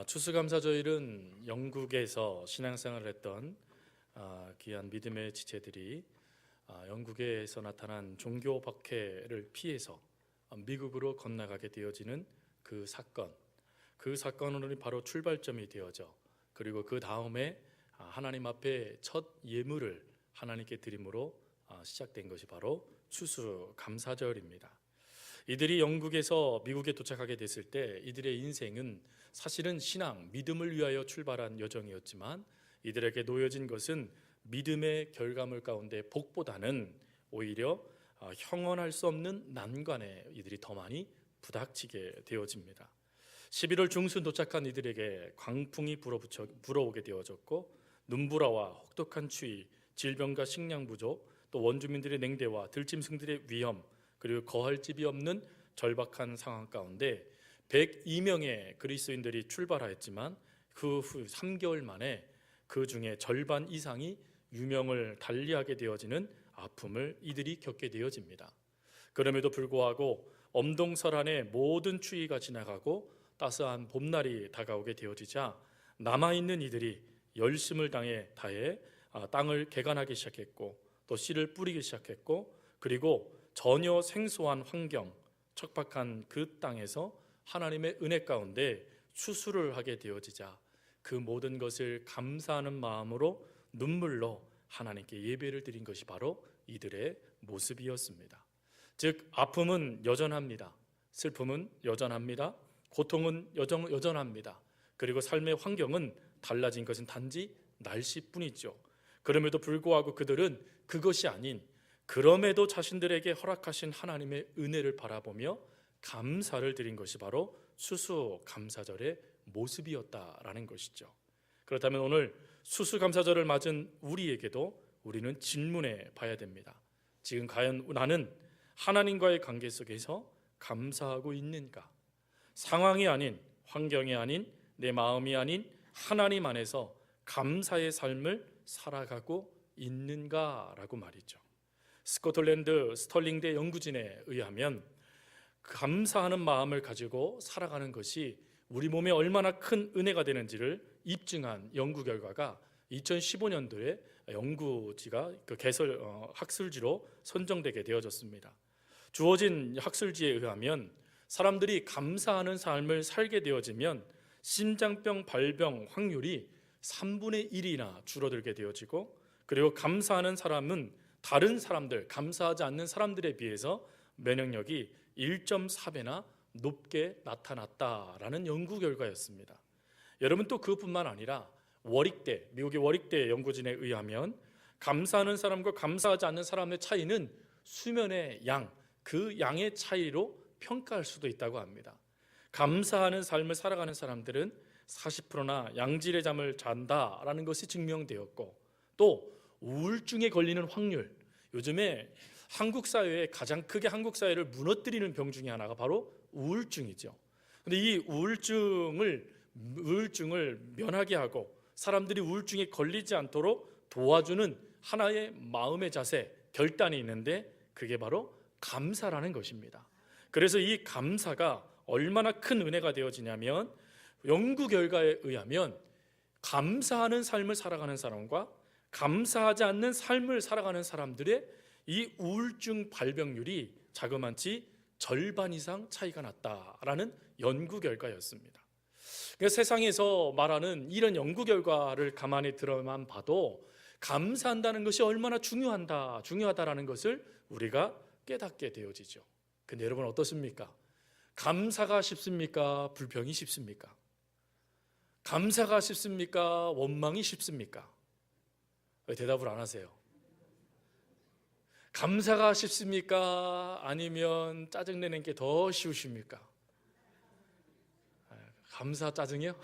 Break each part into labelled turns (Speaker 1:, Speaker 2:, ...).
Speaker 1: 추수감사절은 영국에서 신앙생활을 했던 귀한 믿음의 지체들이 영국에서 나타난 종교 박해를 피해서 미국으로 건너가게 되어지는 그 사건으로 바로 출발점이 되어져, 그리고 그 다음에 하나님 앞에 첫 예물을 하나님께 드림으로 시작된 것이 바로 추수감사절입니다. 이들이 영국에서 미국에 도착하게 됐을 때 이들의 인생은 사실은 신앙, 믿음을 위하여 출발한 여정이었지만 이들에게 놓여진 것은 믿음의 결과물 가운데 복보다는 오히려 형언할 수 없는 난관에 이들이 더 많이 부닥치게 되어집니다. 11월 중순 도착한 이들에게 광풍이 불어오게 되어졌고, 눈보라와 혹독한 추위, 질병과 식량 부족, 또 원주민들의 냉대와 들짐승들의 위험, 그리고 거할 집이 없는 절박한 상황 가운데 102명의 그리스도인들이 출발하였지만 그 후 3개월 만에 그 중에 절반 이상이 유명을 달리하게 되어지는 아픔을 이들이 겪게 되어집니다. 그럼에도 불구하고 엄동설한의 모든 추위가 지나가고 따스한 봄날이 다가오게 되어지자 남아있는 이들이 열심을 다해 땅을 개간하기 시작했고, 또 씨를 뿌리기 시작했고, 그리고 전혀 생소한 환경, 척박한 그 땅에서 하나님의 은혜 가운데 추수를 하게 되어지자 그 모든 것을 감사하는 마음으로 눈물로 하나님께 예배를 드린 것이 바로 이들의 모습이었습니다. 즉, 아픔은 여전합니다. 슬픔은 여전합니다. 고통은 여전합니다. 그리고 삶의 환경은 달라진 것은 단지 날씨뿐이죠. 그럼에도 불구하고 그들은 그것이 아닌, 그럼에도 자신들에게 허락하신 하나님의 은혜를 바라보며 감사를 드린 것이 바로 추수감사절의 모습이었다라는 것이죠. 그렇다면 오늘 추수감사절을 맞은 우리에게도 우리는 질문해 봐야 됩니다. 지금 과연 나는 하나님과의 관계 속에서 감사하고 있는가? 상황이 아닌, 환경이 아닌, 내 마음이 아닌 하나님 안에서 감사의 삶을 살아가고 있는가라고 말이죠. 스코틀랜드 스털링대 연구진에 의하면 감사하는 마음을 가지고 살아가는 것이 우리 몸에 얼마나 큰 은혜가 되는지를 입증한 연구 결과가 2015년도에 연구지가 개설 학술지로 선정되게 되어졌습니다. 주어진 학술지에 의하면 사람들이 감사하는 삶을 살게 되어지면 심장병 발병 확률이 3분의 1이나 줄어들게 되어지고, 그리고 감사하는 사람은 다른 사람들, 감사하지 않는 사람들에 비해서 면역력이 1.4배나 높게 나타났다라는 연구 결과였습니다. 여러분, 또 그것뿐만 아니라 미국의 워릭대 연구진에 의하면 감사하는 사람과 감사하지 않는 사람의 차이는 수면의 양, 그 양의 차이로 평가할 수도 있다고 합니다. 감사하는 삶을 살아가는 사람들은 40%나 양질의 잠을 잔다라는 것이 증명되었고, 또 우울증에 걸리는 확률, 요즘에 한국 사회에 가장 크게 한국 사회를 무너뜨리는 병 중에 하나가 바로 우울증이죠. 그런데 이 우울증을 면하게 하고 사람들이 우울증에 걸리지 않도록 도와주는 하나의 마음의 자세, 결단이 있는데 그게 바로 감사라는 것입니다. 그래서 이 감사가 얼마나 큰 은혜가 되어지냐면, 연구 결과에 의하면 감사하는 삶을 살아가는 사람과 감사하지 않는 삶을 살아가는 사람들의 이 우울증 발병률이 자그마치 절반 이상 차이가 났다라는 연구 결과였습니다. 그러니까 세상에서 말하는 이런 연구 결과를 가만히 들어만 봐도 감사한다는 것이 얼마나 중요하다라는 것을 우리가 깨닫게 되어지죠. 근데 여러분 어떻습니까? 감사가 쉽습니까? 불평이 쉽습니까? 감사가 쉽습니까? 원망이 쉽습니까? 왜 대답을 안 하세요? 감사가 쉽습니까? 아니면 짜증내는 게 더 쉬우십니까? 감사 짜증이요?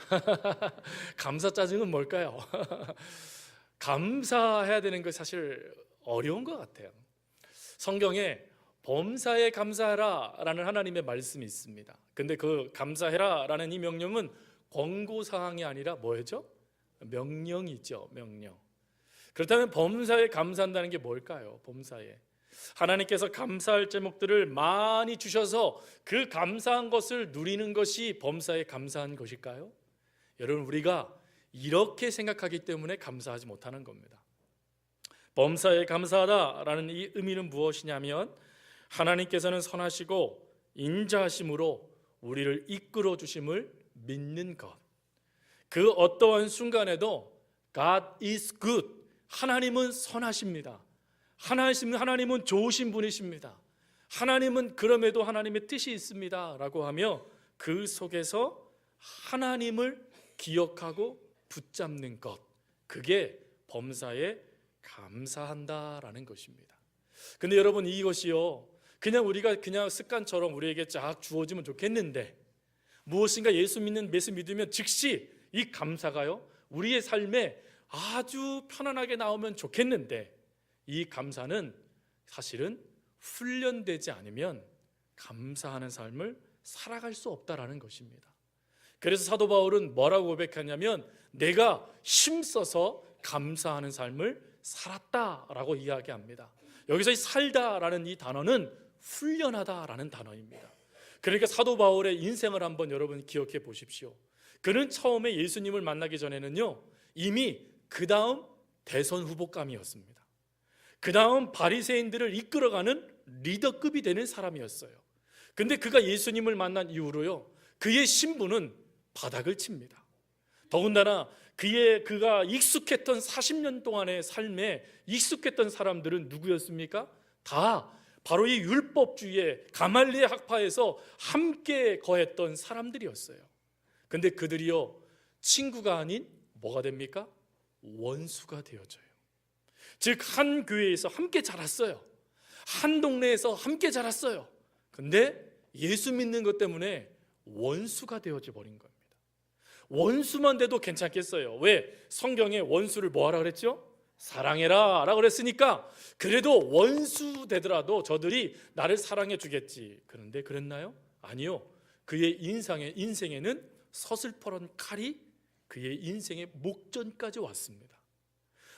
Speaker 1: 감사 짜증은 뭘까요? 감사해야 되는 거 사실 어려운 것 같아요. 성경에 범사에 감사하라 라는 하나님의 말씀이 있습니다. 근데 그 감사해라 라는 이 명령은 권고사항이 아니라 뭐죠? 명령이죠. 명령. 그렇다면 범사에 감사한다는 게 뭘까요? 범사에 하나님께서 감사할 제목들을 많이 주셔서 그 감사한 것을 누리는 것이 범사에 감사한 것일까요? 여러분, 우리가 이렇게 생각하기 때문에 감사하지 못하는 겁니다. 범사에 감사하다라는 이 의미는 무엇이냐면, 하나님께서는 선하시고 인자하심으로 우리를 이끌어 주심을 믿는 것. 그 어떠한 순간에도 God is good, 하나님은 선하십니다. 하나님은 좋으신 분이십니다. 하나님은 그럼에도 하나님의 뜻이 있습니다 라고 하며 그 속에서 하나님을 기억하고 붙잡는 것, 그게 범사에 감사한다라는 것입니다. 근데 여러분, 이것이요, 그냥 우리가 그냥 습관처럼 우리에게 쫙 주어지면 좋겠는데, 무엇인가 예수 믿으면 즉시 이 감사가요 우리의 삶에 아주 편안하게 나오면 좋겠는데, 이 감사는 사실은 훈련되지 않으면 감사하는 삶을 살아갈 수 없다라는 것입니다. 그래서 사도 바울은 뭐라고 고백하냐면, 내가 힘써서 감사하는 삶을 살았다라고 이야기합니다. 여기서 이 살다라는 이 단어는 훈련하다라는 단어입니다. 그러니까 사도 바울의 인생을 한번 여러분 기억해 보십시오. 그는 처음에 예수님을 만나기 전에는요, 이미 그 다음 대선 후보감이었습니다. 그 다음 바리새인들을 이끌어가는 리더급이 되는 사람이었어요. 근데 그가 예수님을 만난 이후로요, 그의 신분은 바닥을 칩니다. 더군다나 그가 익숙했던 40년 동안의 삶에 익숙했던 사람들은 누구였습니까? 다 바로 이 율법주의의 가말리엘 학파에서 함께 거했던 사람들이었어요. 근데 그들이요, 친구가 아닌 뭐가 됩니까? 원수가 되어져요. 즉, 한 교회에서 함께 자랐어요. 한 동네에서 함께 자랐어요. 근데 예수 믿는 것 때문에 원수가 되어져 버린 겁니다. 원수만 돼도 괜찮겠어요. 왜? 성경에 원수를 뭐하라 그랬죠? 사랑해라 라고 그랬으니까, 그래도 원수 되더라도 저들이 나를 사랑해 주겠지. 그런데 그랬나요? 아니요. 그의 인생에는 서슬퍼런 칼이 그의 인생의 목전까지 왔습니다.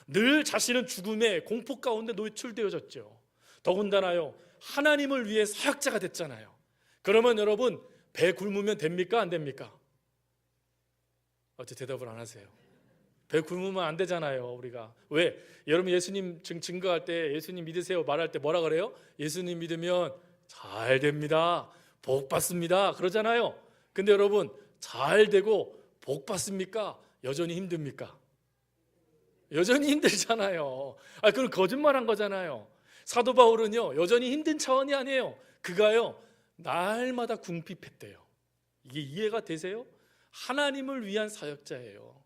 Speaker 1: 늘 자신은 죽음의 공포 가운데 노출되어졌죠. 더군다나요, 하나님을 위해 사역자가 됐잖아요. 그러면 여러분, 배 굶으면 됩니까? 안 됩니까? 어째 대답을 안 하세요? 배 굶으면 안 되잖아요, 우리가. 왜? 여러분, 예수님 증거할 때, 예수님 믿으세요 말할 때 뭐라 그래요? 예수님 믿으면 잘 됩니다, 복 받습니다, 그러잖아요. 근데 여러분, 잘 되고 복 받습니까? 여전히 힘듭니까? 여전히 힘들잖아요. 그건 거짓말한 거잖아요. 사도 바울은요, 여전히 힘든 차원이 아니에요. 그가요, 날마다 궁핍했대요. 이게 이해가 되세요? 하나님을 위한 사역자예요.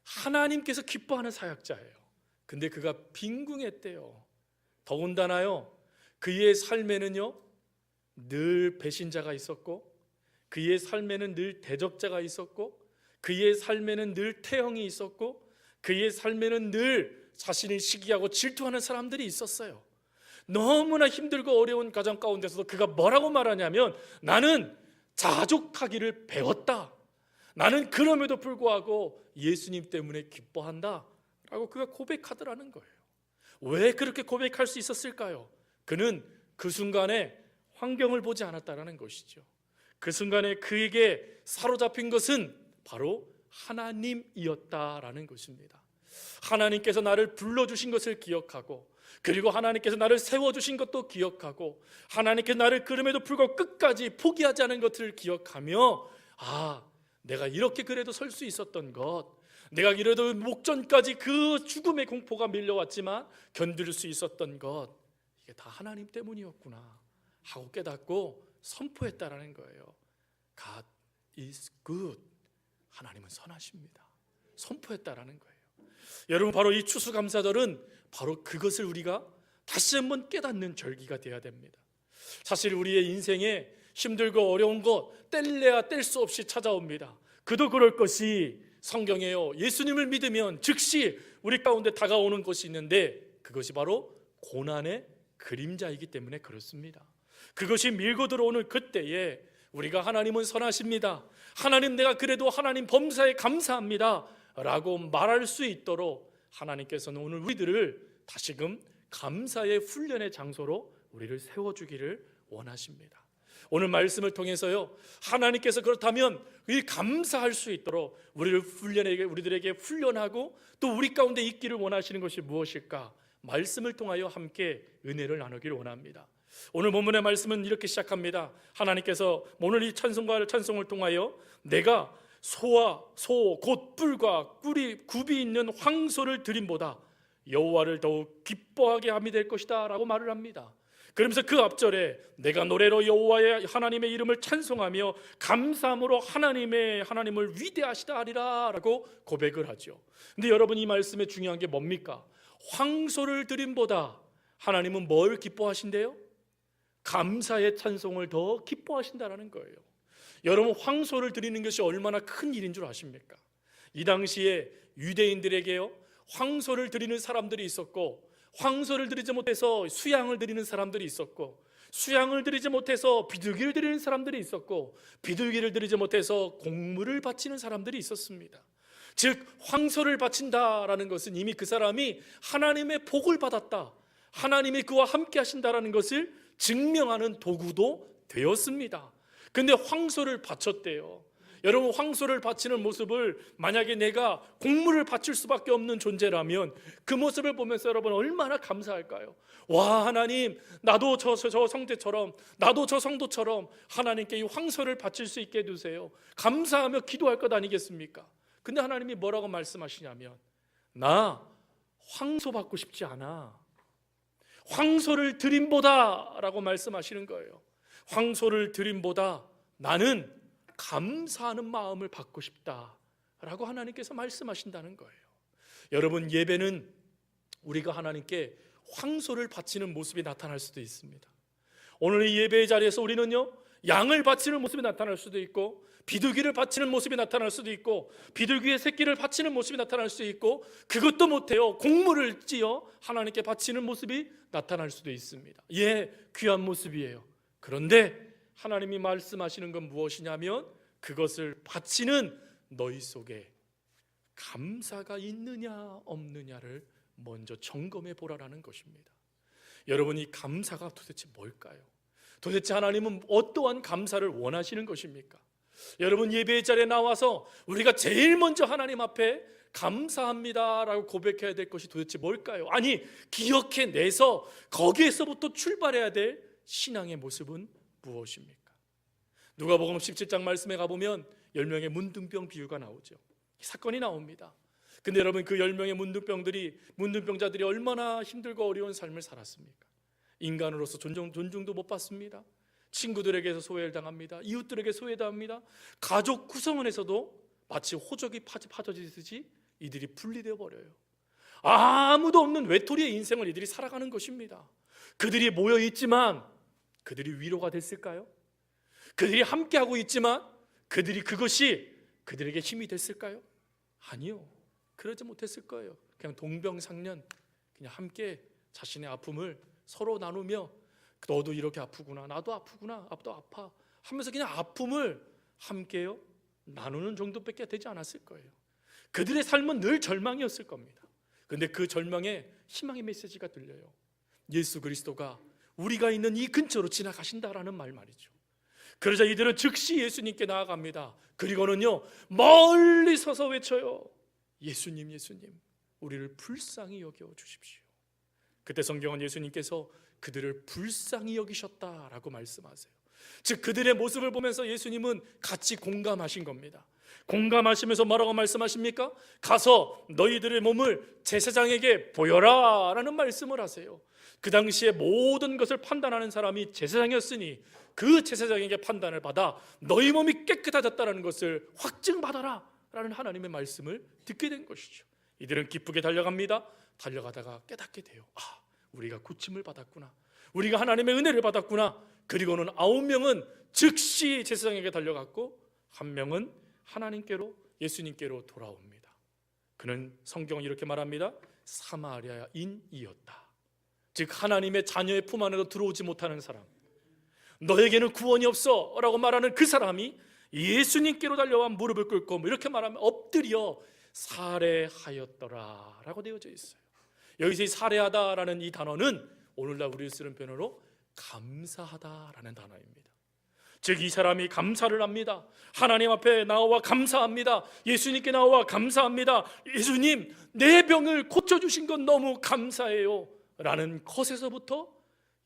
Speaker 1: 하나님께서 기뻐하는 사역자예요. 근데 그가 빈궁했대요. 더군다나요, 그의 삶에는요, 늘 배신자가 있었고, 그의 삶에는 늘 대적자가 있었고, 그의 삶에는 늘 태형이 있었고, 그의 삶에는 늘 자신을 시기하고 질투하는 사람들이 있었어요. 너무나 힘들고 어려운 가정 가운데서도 그가 뭐라고 말하냐면, 나는 자족하기를 배웠다, 나는 그럼에도 불구하고 예수님 때문에 기뻐한다 라고 그가 고백하더라는 거예요. 왜 그렇게 고백할 수 있었을까요? 그는 그 순간에 환경을 보지 않았다는 것이죠. 그 순간에 그에게 사로잡힌 것은 바로 하나님이었다라는 것입니다. 하나님께서 나를 불러주신 것을 기억하고, 그리고 하나님께서 나를 세워주신 것도 기억하고, 하나님께서 나를 그럼에도 불구하고 끝까지 포기하지 않은 것을 기억하며, 내가 이렇게 그래도 설 수 있었던 것, 내가 이래도 목전까지 그 죽음의 공포가 밀려왔지만 견딜 수 있었던 것, 이게 다 하나님 때문이었구나 하고 깨닫고 선포했다라는 거예요. God is good, 하나님은 선하십니다. 선포했다라는 거예요. 여러분, 바로 이 추수감사절은 바로 그것을 우리가 다시 한번 깨닫는 절기가 되어야 됩니다. 사실 우리의 인생에 힘들고 어려운 것 뗄래야 뗄 수 없이 찾아옵니다. 그도 그럴 것이 성경에요, 예수님을 믿으면 즉시 우리 가운데 다가오는 것이 있는데, 그것이 바로 고난의 그림자이기 때문에 그렇습니다. 그것이 밀고 들어오는 그때에 우리가 하나님은 선하십니다, 하나님 내가 그래도 하나님 범사에 감사합니다 라고 말할 수 있도록 하나님께서는 오늘 우리들을 다시금 감사의 훈련의 장소로 우리를 세워주기를 원하십니다. 오늘 말씀을 통해서요, 하나님께서 그렇다면 이 감사할 수 있도록 우리들에게 훈련하고 또 우리 가운데 있기를 원하시는 것이 무엇일까? 말씀을 통하여 함께 은혜를 나누기를 원합니다. 오늘 본문의 말씀은 이렇게 시작합니다. 하나님께서 오늘 이 찬송을 통하여 내가 소 곧 뿔과 굽이 있는 황소를 드림보다 여호와를 더욱 기뻐하게 함이 될 것이다 라고 말을 합니다. 그러면서 그 앞절에 내가 노래로 여호와의 하나님의 이름을 찬송하며 감사함으로 하나님을 위대하시다 하리라 라고 고백을 하죠. 근데 여러분, 이 말씀의 중요한 게 뭡니까? 황소를 드림보다 하나님은 뭘 기뻐하신대요? 감사의 찬송을 더 기뻐하신다라는 거예요. 여러분, 황소를 드리는 것이 얼마나 큰 일인 줄 아십니까? 이 당시에 유대인들에게요, 황소를 드리는 사람들이 있었고, 황소를 드리지 못해서 수양을 드리는 사람들이 있었고, 수양을 드리지 못해서 비둘기를 드리는 사람들이 있었고, 비둘기를 드리지 못해서 곡물을 바치는 사람들이 있었습니다. 즉 황소를 바친다라는 것은 이미 그 사람이 하나님의 복을 받았다, 하나님이 그와 함께 하신다라는 것을 증명하는 도구도 되었습니다. 근데 황소를 바쳤대요. 여러분, 황소를 바치는 모습을, 만약에 내가 곡물을 바칠 수밖에 없는 존재라면 그 모습을 보면서 여러분 얼마나 감사할까요? 와, 하나님, 나도 저 성대처럼, 나도 저 성도처럼 하나님께 이 황소를 바칠 수 있게 해주세요. 감사하며 기도할 것 아니겠습니까? 근데 하나님이 뭐라고 말씀하시냐면, 나 황소 받고 싶지 않아, 황소를 드림보다 라고 말씀하시는 거예요. 황소를 드림보다 나는 감사하는 마음을 받고 싶다 라고 하나님께서 말씀하신다는 거예요. 여러분, 예배는 우리가 하나님께 황소를 바치는 모습이 나타날 수도 있습니다. 오늘 이 예배의 자리에서 우리는요, 양을 바치는 모습이 나타날 수도 있고, 비둘기를 바치는 모습이 나타날 수도 있고, 비둘기의 새끼를 바치는 모습이 나타날 수도 있고, 그것도 못해요, 곡물을 찧어 하나님께 바치는 모습이 나타날 수도 있습니다. 예, 귀한 모습이에요. 그런데 하나님이 말씀하시는 건 무엇이냐면, 그것을 바치는 너희 속에 감사가 있느냐 없느냐를 먼저 점검해 보라라는 것입니다. 여러분, 이 감사가 도대체 뭘까요? 도대체 하나님은 어떠한 감사를 원하시는 것입니까? 여러분, 예배의 자리에 나와서 우리가 제일 먼저 하나님 앞에 감사합니다라고 고백해야 될 것이 도대체 뭘까요? 아니, 기억해내서 거기에서부터 출발해야 될 신앙의 모습은 무엇입니까? 누가복음 17장 말씀에 가보면 10명의 문둥병 비유가 나오죠. 사건이 나옵니다. 근데 여러분, 그 10명의 문둥병자들이 얼마나 힘들고 어려운 삶을 살았습니까? 인간으로서 존중도 못 받습니다. 친구들에게서 소외를 당합니다. 이웃들에게 소외당합니다. 가족 구성원에서도 마치 호적이 파져지듯이 이들이 분리되어 버려요. 아무도 없는 외톨이의 인생을 이들이 살아가는 것입니다. 그들이 모여 있지만 그들이 위로가 됐을까요? 그들이 함께하고 있지만 그것이 그들에게 힘이 됐을까요? 아니요, 그러지 못했을 거예요. 그냥 동병상련, 그냥 함께 자신의 아픔을 서로 나누며, 너도 이렇게 아프구나, 나도 아프구나, 나도 아파 하면서 그냥 아픔을 함께요 나누는 정도밖에 되지 않았을 거예요. 그들의 삶은 늘 절망이었을 겁니다. 그런데 그 절망에 희망의 메시지가 들려요. 예수 그리스도가 우리가 있는 이 근처로 지나가신다라는 말이죠. 그러자 이들은 즉시 예수님께 나아갑니다. 그리고는요, 멀리 서서 외쳐요. 예수님, 예수님, 우리를 불쌍히 여겨 주십시오. 그때 성경은 예수님께서 그들을 불쌍히 여기셨다라고 말씀하세요. 즉, 그들의 모습을 보면서 예수님은 같이 공감하신 겁니다. 공감하시면서 뭐라고 말씀하십니까? 가서 너희들의 몸을 제사장에게 보여라 라는 말씀을 하세요. 그 당시에 모든 것을 판단하는 사람이 제사장이었으니 그 제사장에게 판단을 받아 너희 몸이 깨끗해졌다는 것을 확증받아라 라는 하나님의 말씀을 듣게 된 것이죠. 이들은 기쁘게 달려갑니다. 달려가다가 깨닫게 돼요. 우리가 고침을 받았구나, 우리가 하나님의 은혜를 받았구나. 그리고는 9명은 즉시 제사장에게 달려갔고 1명은 하나님께로, 예수님께로 돌아옵니다. 그는 성경은 이렇게 말합니다. 사마리아인이었다. 즉, 하나님의 자녀의 품 안에도 들어오지 못하는 사람, 너에게는 구원이 없어 라고 말하는 그 사람이 예수님께로 달려와 무릎을 꿇고 이렇게 말하면 엎드려 살해하였더라 라고 되어져 있어요. 여기서 이 살해하다라는 이 단어는 오늘날 우리가 쓰는 표현으로 감사하다라는 단어입니다. 즉 이 사람이 감사를 합니다. 하나님 앞에 나와 감사합니다. 예수님께 나와 감사합니다. 예수님, 내 병을 고쳐주신 건 너무 감사해요 라는 것에서부터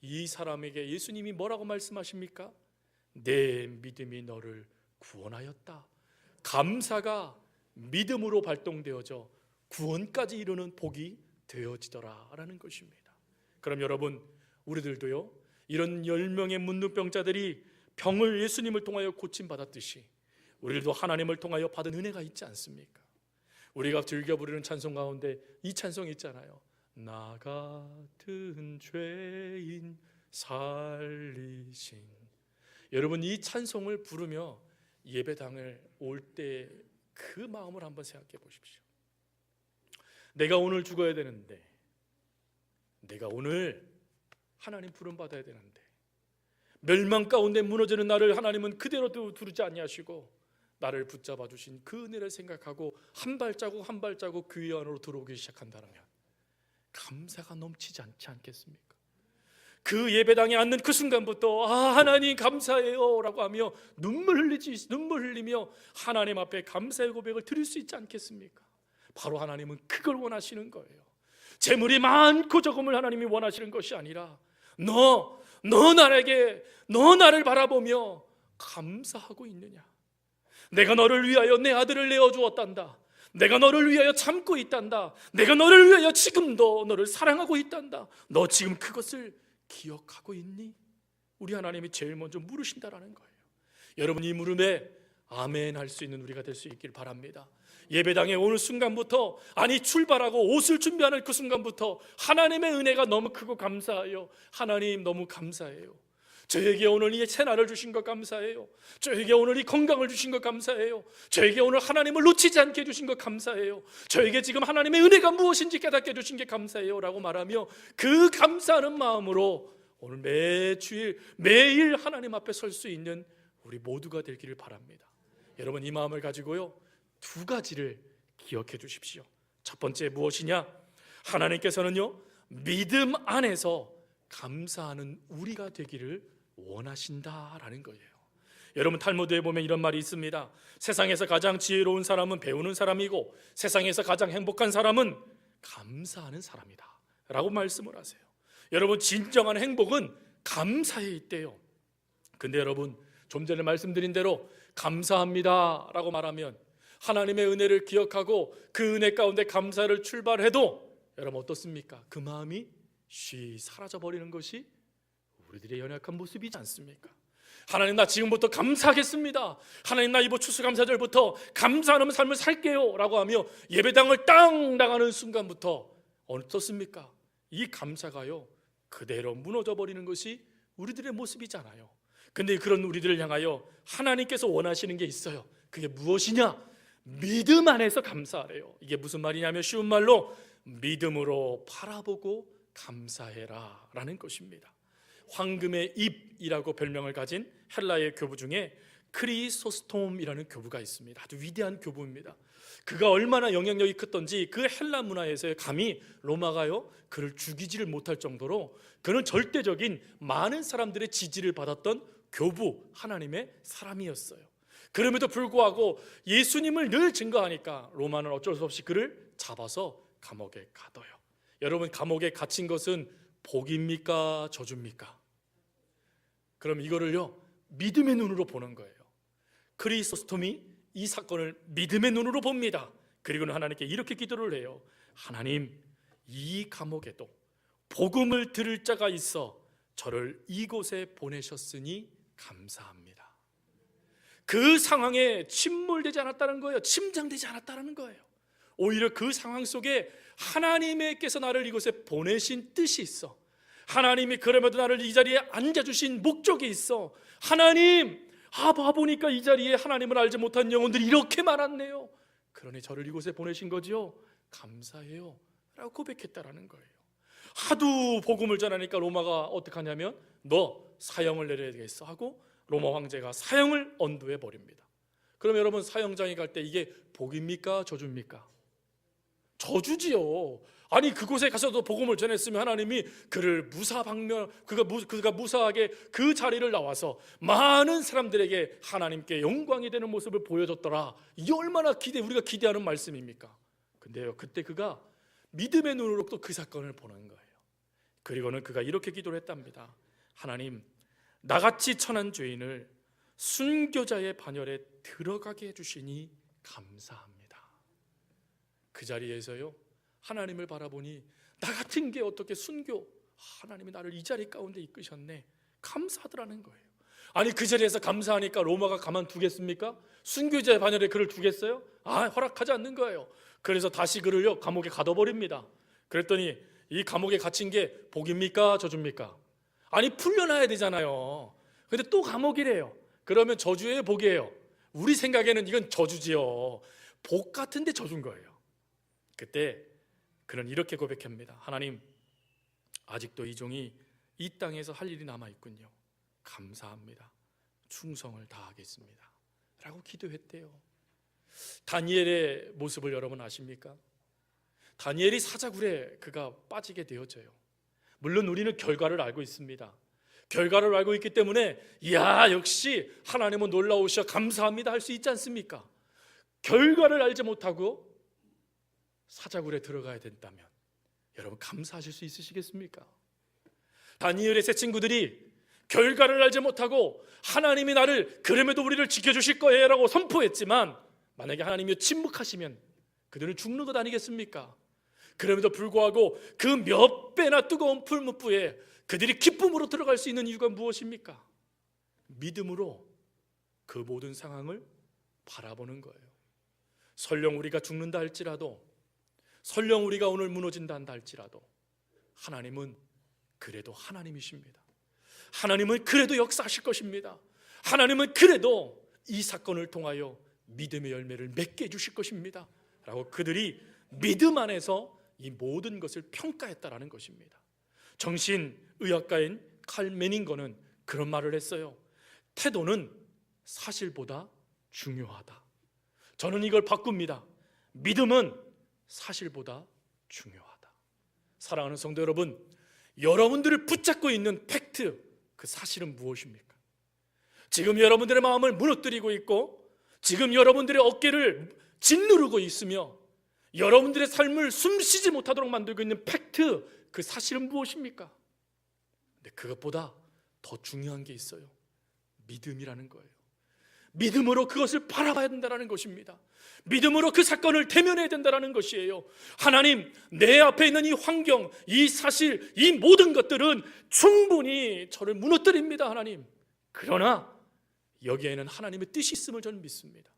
Speaker 1: 이 사람에게 예수님이 뭐라고 말씀하십니까? 내 믿음이 너를 구원하였다. 감사가 믿음으로 발동되어져 구원까지 이루는 복이 되어지더라 라는 것입니다. 그럼 여러분, 우리들도요, 이런 10명의 문둥병자들이 병을 예수님을 통하여 고침받았듯이 우리들도 하나님을 통하여 받은 은혜가 있지 않습니까? 우리가 즐겨 부르는 찬송 가운데 이 찬송이 있잖아요. 나 같은 죄인 살리신. 여러분, 이 찬송을 부르며 예배당을 올 때 그 마음을 한번 생각해 보십시오. 내가 오늘 죽어야 되는데, 내가 오늘 하나님 부름 받아야 되는데, 멸망 가운데 무너지는 나를 하나님은 그대로 두르지 아니하시고 나를 붙잡아 주신 그 은혜를 생각하고 한 발자국 한 발자국 교회 안으로 들어오기 시작한다면 감사가 넘치지 않지 않겠습니까? 그 예배당에 앉는 그 순간부터 하나님 감사해요 라고 하며 눈물 흘리며 하나님 앞에 감사의 고백을 드릴 수 있지 않겠습니까? 바로 하나님은 그걸 원하시는 거예요. 재물이 많고 적음을 하나님이 원하시는 것이 아니라 너 나를 바라보며 감사하고 있느냐? 내가 너를 위하여 내 아들을 내어주었단다. 내가 너를 위하여 참고 있단다. 내가 너를 위하여 지금도 너를 사랑하고 있단다. 너 지금 그것을 기억하고 있니? 우리 하나님이 제일 먼저 물으신다라는 거예요. 여러분, 이 물음에 아멘 할 수 있는 우리가 될 수 있길 바랍니다. 예배당에 오는 순간부터, 아니 출발하고 옷을 준비하는 그 순간부터 하나님의 은혜가 너무 크고 감사해요. 하나님 너무 감사해요. 저에게 오늘 이 새날을 주신 것 감사해요. 저에게 오늘 이 건강을 주신 것 감사해요. 저에게 오늘 하나님을 놓치지 않게 해주신 것 감사해요. 저에게 지금 하나님의 은혜가 무엇인지 깨닫게 해주신 게 감사해요 라고 말하며 그 감사하는 마음으로 오늘 매주일 매일 하나님 앞에 설 수 있는 우리 모두가 되기를 바랍니다. 여러분, 이 마음을 가지고요, 두 가지를 기억해 주십시오. 첫 번째 무엇이냐? 하나님께서는요, 믿음 안에서 감사하는 우리가 되기를 원하신다라는 거예요. 여러분, 탈무드에 보면 이런 말이 있습니다. 세상에서 가장 지혜로운 사람은 배우는 사람이고 세상에서 가장 행복한 사람은 감사하는 사람이다 라고 말씀을 하세요. 여러분, 진정한 행복은 감사에 있대요. 근데 여러분, 좀 전에 말씀드린 대로 감사합니다 라고 말하면, 하나님의 은혜를 기억하고 그 은혜 가운데 감사를 출발해도 여러분 어떻습니까? 그 마음이 쉬 사라져버리는 것이 우리들의 연약한 모습이지 않습니까? 하나님, 나 지금부터 감사하겠습니다. 하나님, 나 이번 추수감사절부터 감사하는 삶을 살게요 라고 하며 예배당을 땅 나가는 순간부터 어떻습니까? 이 감사가요, 그대로 무너져버리는 것이 우리들의 모습이잖아요. 근데 그런 우리들을 향하여 하나님께서 원하시는 게 있어요. 그게 무엇이냐? 믿음 안에서 감사하래요. 이게 무슨 말이냐면 쉬운 말로 믿음으로 바라보고 감사해라 라는 것입니다. 황금의 잎이라고 별명을 가진 헬라의 교부 중에 크리소스톰이라는 교부가 있습니다. 아주 위대한 교부입니다. 그가 얼마나 영향력이 컸던지 그 헬라 문화에서의 감히 로마가요 그를 죽이지를 못할 정도로 그는 절대적인 많은 사람들의 지지를 받았던 교부, 하나님의 사람이었어요. 그럼에도 불구하고 예수님을 늘 증거하니까 로마는 어쩔 수 없이 그를 잡아서 감옥에 가둬요. 여러분, 감옥에 갇힌 것은 복입니까? 저주입니까? 그럼 이거를요 믿음의 눈으로 보는 거예요. 크리소스톰이 이 사건을 믿음의 눈으로 봅니다. 그리고는 하나님께 이렇게 기도를 해요. 하나님, 이 감옥에도 복음을 들을 자가 있어 저를 이곳에 보내셨으니 감사합니다. 그 상황에 침몰되지 않았다는 거예요. 침장되지 않았다는 거예요. 오히려 그 상황 속에 하나님께서 나를 이곳에 보내신 뜻이 있어. 하나님이 그럼에도 나를 이 자리에 앉아주신 목적이 있어. 하나님, 봐보니까 이 자리에 하나님을 알지 못한 영혼들이 이렇게 많았네요. 그러니 저를 이곳에 보내신 거지요. 감사해요 라고 고백했다라는 거예요. 하도 복음을 전하니까 로마가 어떻게 하냐면 너 사형을 내려야겠어 하고 로마 황제가 사형을 언도해 버립니다. 그럼 여러분, 사형장에 갈 때 이게 복입니까? 저주입니까? 저주지요. 아니 그곳에 가서도 복음을 전했으면 하나님이 그를 무사방면 그가 무사하게 그 자리를 나와서 많은 사람들에게 하나님께 영광이 되는 모습을 보여줬더라. 이 얼마나 우리가 기대하는 말씀입니까? 근데요, 그때 그가 믿음의 눈으로 또 그 사건을 보는 거예요. 그리고는 그가 이렇게 기도를 했답니다. 하나님, 나같이 천한 죄인을 순교자의 반열에 들어가게 해주시니 감사합니다. 그 자리에서요, 하나님을 바라보니 나 같은 게 어떻게 하나님이 나를 이 자리 가운데 이끄셨네, 감사하더라는 거예요. 아니 그 자리에서 감사하니까 로마가 가만두겠습니까? 순교자의 반열에 그를 두겠어요? 허락하지 않는 거예요. 그래서 다시 그를요 감옥에 가둬버립니다. 그랬더니 이 감옥에 갇힌 게 복입니까 저주입니까? 아니 풀려나야 되잖아요. 근데 또 감옥이래요. 그러면 저주예요 복이에요? 우리 생각에는 이건 저주지요. 복 같은데 저주인 거예요. 그때 그는 이렇게 고백합니다. 하나님, 아직도 이 종이 이 땅에서 할 일이 남아있군요. 감사합니다. 충성을 다하겠습니다 라고 기도했대요. 다니엘의 모습을 여러분 아십니까? 다니엘이 사자굴에 그가 빠지게 되어져요. 물론 우리는 결과를 알고 있습니다. 결과를 알고 있기 때문에 역시 하나님은 놀라우셔 감사합니다 할 수 있지 않습니까? 결과를 알지 못하고 사자굴에 들어가야 된다면 여러분 감사하실 수 있으시겠습니까? 다니엘의 세 친구들이 결과를 알지 못하고 하나님이 나를 그럼에도 우리를 지켜주실 거예요 라고 선포했지만 만약에 하나님이 침묵하시면 그들은 죽는 것 아니겠습니까? 그럼에도 불구하고 그 몇 배나 뜨거운 풀무불에 그들이 기쁨으로 들어갈 수 있는 이유가 무엇입니까? 믿음으로 그 모든 상황을 바라보는 거예요. 설령 우리가 죽는다 할지라도, 설령 우리가 오늘 무너진다 한다 할지라도 하나님은 그래도 하나님이십니다. 하나님은 그래도 역사하실 것입니다. 하나님은 그래도 이 사건을 통하여 믿음의 열매를 맺게 해주실 것입니다 라고 그들이 믿음 안에서 이 모든 것을 평가했다라는 것입니다. 정신의학가인 칼 메닝거는 그런 말을 했어요. 태도는 사실보다 중요하다. 저는 이걸 바꿉니다. 믿음은 사실보다 중요하다. 사랑하는 성도 여러분, 여러분들을 붙잡고 있는 팩트, 그 사실은 무엇입니까? 지금 여러분들의 마음을 무너뜨리고 있고 지금 여러분들의 어깨를 짓누르고 있으며 여러분들의 삶을 숨쉬지 못하도록 만들고 있는 팩트, 그 사실은 무엇입니까? 근데 그것보다 더 중요한 게 있어요. 믿음이라는 거예요. 믿음으로 그것을 바라봐야 된다는 것입니다. 믿음으로 그 사건을 대면해야 된다는 것이에요. 하나님, 내 앞에 있는 이 환경, 이 사실, 이 모든 것들은 충분히 저를 무너뜨립니다 하나님. 그러나 여기에는 하나님의 뜻이 있음을 저는 믿습니다.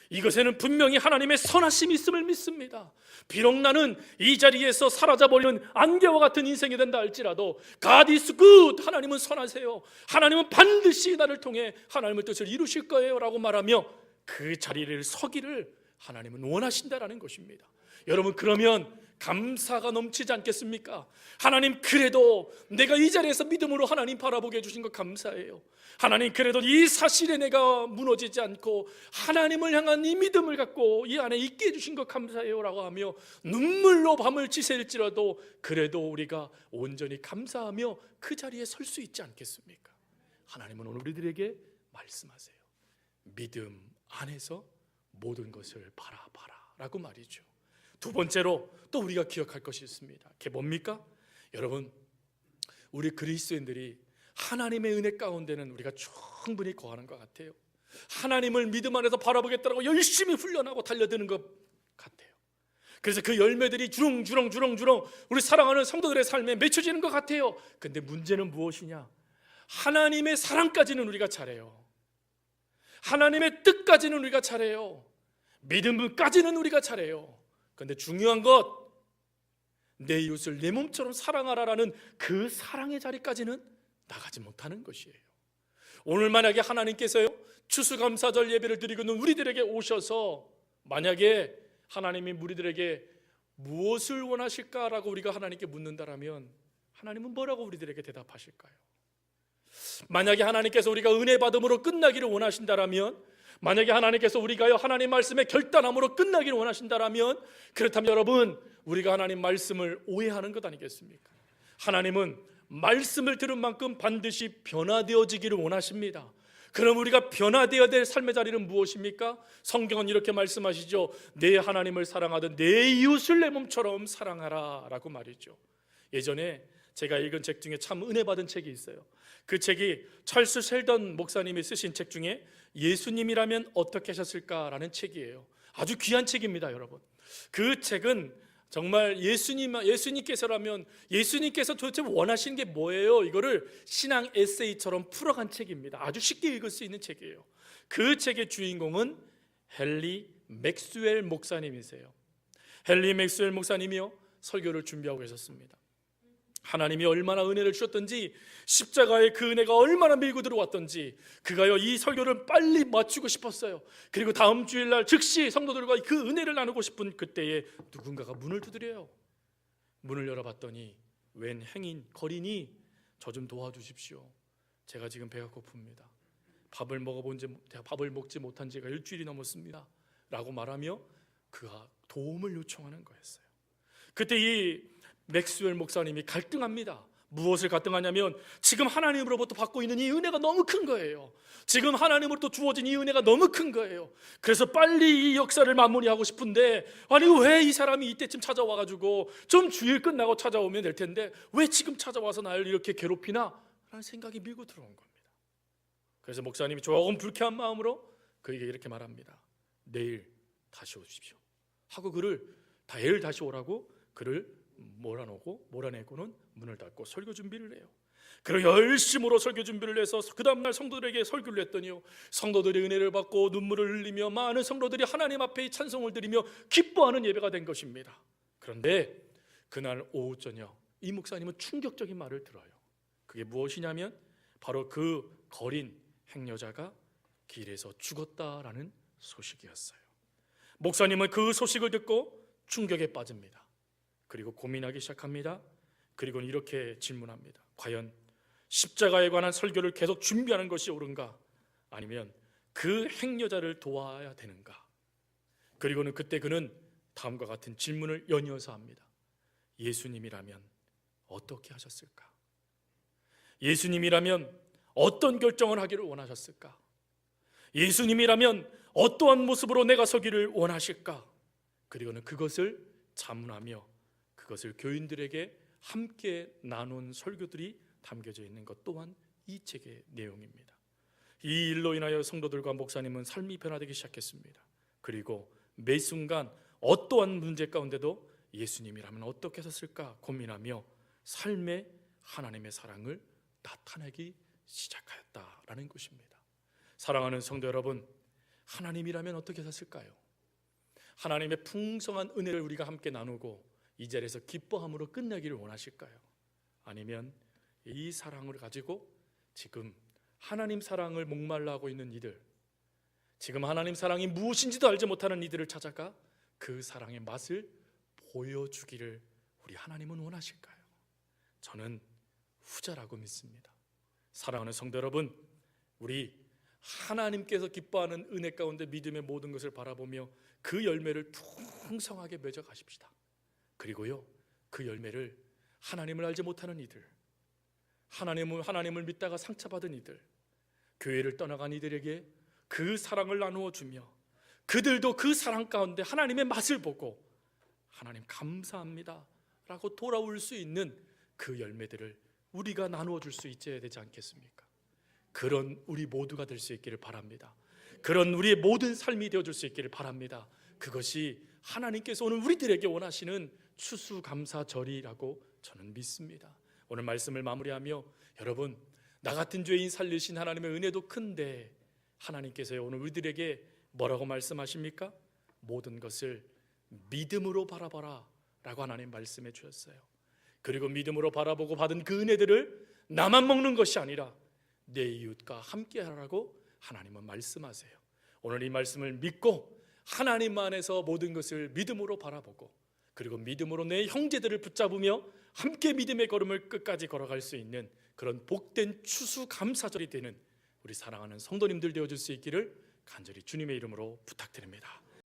Speaker 1: 이것에는 분명히 하나님의 선하심이 있음을 믿습니다. 비록 나는 이 자리에서 사라져버리는 안개와 같은 인생이 된다 할지라도 God is good, 하나님은 선하세요. 하나님은 반드시 나를 통해 하나님의 뜻을 이루실 거예요 라고 말하며 그 자리를 서기를 하나님은 원하신다라는 것입니다. 여러분, 그러면 감사가 넘치지 않겠습니까? 하나님, 그래도 내가 이 자리에서 믿음으로 하나님 바라보게 해주신 것 감사해요. 하나님, 그래도 이 사실에 내가 무너지지 않고 하나님을 향한 이 믿음을 갖고 이 안에 있게 해주신 것 감사해요 라고 하며 눈물로 밤을 지새일지라도 그래도 우리가 온전히 감사하며 그 자리에 설 수 있지 않겠습니까? 하나님은 오늘 우리들에게 말씀하세요. 믿음 안에서 모든 것을 바라봐라 라고 말이죠. 두 번째로 또 우리가 기억할 것이 있습니다. 그게 뭡니까? 여러분, 우리 그리스도인들이 하나님의 은혜 가운데는 우리가 충분히 거하는 것 같아요. 하나님을 믿음 안에서 바라보겠다고 열심히 훈련하고 달려드는 것 같아요. 그래서 그 열매들이 주렁주렁 우리 사랑하는 성도들의 삶에 맺혀지는 것 같아요. 근데 문제는 무엇이냐? 하나님의 사랑까지는 우리가 잘해요. 하나님의 뜻까지는 우리가 잘해요. 믿음까지는 우리가 잘해요. 그런데 중요한 것, 내 이웃을 내 몸처럼 사랑하라라는 그 사랑의 자리까지는 나가지 못하는 것이에요. 오늘 만약에 하나님께서요 추수감사절 예배를 드리고 있는 우리들에게 오셔서 만약에 하나님이 우리들에게 무엇을 원하실까라고 우리가 하나님께 묻는다라면 하나님은 뭐라고 우리들에게 대답하실까요? 만약에 하나님께서 우리가 은혜 받음으로 끝나기를 원하신다라면 만약에 하나님께서 우리가요 하나님 말씀의 결단함으로 끝나기를 원하신다라면, 그렇다면 여러분, 우리가 하나님 말씀을 오해하는 것 아니겠습니까? 하나님은 말씀을 들은 만큼 반드시 변화되어지기를 원하십니다. 그럼 우리가 변화되어야 될 삶의 자리는 무엇입니까? 성경은 이렇게 말씀하시죠. 내 하나님을 사랑하던 내 이웃을 내 몸처럼 사랑하라 라고 말이죠. 예전에 제가 읽은 책 중에 참 은혜 받은 책이 있어요. 그 책이 찰스 셀던 목사님이 쓰신 책 중에 예수님이라면 어떻게 하셨을까라는 책이에요. 아주 귀한 책입니다, 여러분. 그 책은 정말 예수님께서라면 예수님께서 도대체 원하시는 게 뭐예요? 이거를 신앙 에세이처럼 풀어간 책입니다. 아주 쉽게 읽을 수 있는 책이에요. 그 책의 주인공은 헨리 맥스웰 목사님이세요. 헨리 맥스웰 목사님이요 설교를 준비하고 계셨습니다. 하나님이 얼마나 은혜를 주셨던지, 십자가의 그 은혜가 얼마나 밀고 들어왔던지 그가요 이 설교를 빨리 마치고 싶었어요. 그리고 다음 주일날 즉시 성도들과 그 은혜를 나누고 싶은 그때에 누군가가 문을 두드려요. 문을 열어봤더니 웬 행인 거린이 저 좀 도와주십시오. 제가 지금 배가 고픕니다. 밥을 먹지 못한 지가 일주일이 넘었습니다 라고 말하며 그가 도움을 요청하는 거였어요. 그때 이 맥스웰 목사님이 갈등합니다. 무엇을 갈등하냐면 지금 하나님으로부터 받고 있는 이 은혜가 너무 큰 거예요. 지금 하나님으로부터 주어진 이 은혜가 너무 큰 거예요. 그래서 빨리 이 역사를 마무리하고 싶은데, 아니 왜 이 사람이 이때쯤 찾아와가지고 좀 주일 끝나고 찾아오면 될 텐데 왜 지금 찾아와서 나를 이렇게 괴롭히나 라는 생각이 밀고 들어온 겁니다. 그래서 목사님이 조금 불쾌한 마음으로 그에게 이렇게 말합니다. 내일 다시 오십시오 하고 그를 내일 다시 오라고 그를 몰아내고는 문을 닫고 설교 준비를 해요. 그리고 열심으로 설교 준비를 해서 그 다음날 성도들에게 설교를 했더니요 성도들이 은혜를 받고 눈물을 흘리며 많은 성도들이 하나님 앞에 찬송을 드리며 기뻐하는 예배가 된 것입니다. 그런데 그날 오후 저녁 이 목사님은 충격적인 말을 들어요. 그게 무엇이냐면 바로 그 거린 행여자가 길에서 죽었다라는 소식이었어요. 목사님은 그 소식을 듣고 충격에 빠집니다. 그리고 고민하기 시작합니다. 그리고는 이렇게 질문합니다. 과연 십자가에 관한 설교를 계속 준비하는 것이 옳은가? 아니면 그 행여자를 도와야 되는가? 그리고는 그때 그는 다음과 같은 질문을 연이어서 합니다. 예수님이라면 어떻게 하셨을까? 예수님이라면 어떤 결정을 하기를 원하셨을까? 예수님이라면 어떠한 모습으로 내가 서기를 원하실까? 그리고는 그것을 자문하며 그것을 교인들에게 함께 나눈 설교들이 담겨져 있는 것 또한 이 책의 내용입니다. 이 일로 인하여 성도들과 목사님은 삶이 변화되기 시작했습니다. 그리고 매 순간 어떠한 문제 가운데도 예수님이라면 어떻게 하셨을까 고민하며 삶에 하나님의 사랑을 나타내기 시작하였다라는 것입니다. 사랑하는 성도 여러분, 하나님이라면 어떻게 하셨을까요? 하나님의 풍성한 은혜를 우리가 함께 나누고 이 자리에서 기뻐함으로 끝나기를 원하실까요? 아니면 이 사랑을 가지고 지금 하나님 사랑을 목말라 하고 있는 이들, 지금 하나님 사랑이 무엇인지도 알지 못하는 이들을 찾아가 그 사랑의 맛을 보여주기를 우리 하나님은 원하실까요? 저는 후자라고 믿습니다. 사랑하는 성도 여러분, 우리 하나님께서 기뻐하는 은혜 가운데 믿음의 모든 것을 바라보며 그 열매를 풍성하게 맺어 가십시다. 그리고요 그 열매를 하나님을 알지 못하는 이들, 하나님을 믿다가 상처받은 이들, 교회를 떠나간 이들에게 그 사랑을 나누어 주며 그들도 그 사랑 가운데 하나님의 맛을 보고 하나님 감사합니다 라고 돌아올 수 있는 그 열매들을 우리가 나누어 줄 수 있어야 되지 않겠습니까? 그런 우리 모두가 될 수 있기를 바랍니다. 그런 우리의 모든 삶이 되어줄 수 있기를 바랍니다. 그것이 하나님께서 오늘 우리들에게 원하시는 추수감사절이라고 저는 믿습니다. 오늘 말씀을 마무리하며 여러분, 나 같은 죄인 살리신 하나님의 은혜도 큰데 하나님께서 오늘 우리들에게 뭐라고 말씀하십니까? 모든 것을 믿음으로 바라봐라 라고 하나님 말씀해 주셨어요. 그리고 믿음으로 바라보고 받은 그 은혜들을 나만 먹는 것이 아니라 내 이웃과 함께 하라고 하나님은 말씀하세요. 오늘 이 말씀을 믿고 하나님 안에서 모든 것을 믿음으로 바라보고 그리고 믿음으로 내 형제들을 붙잡으며 함께 믿음의 걸음을 끝까지 걸어갈 수 있는 그런 복된 추수감사절이 되는 우리 사랑하는 성도님들 되어줄 수 있기를 간절히 주님의 이름으로 부탁드립니다.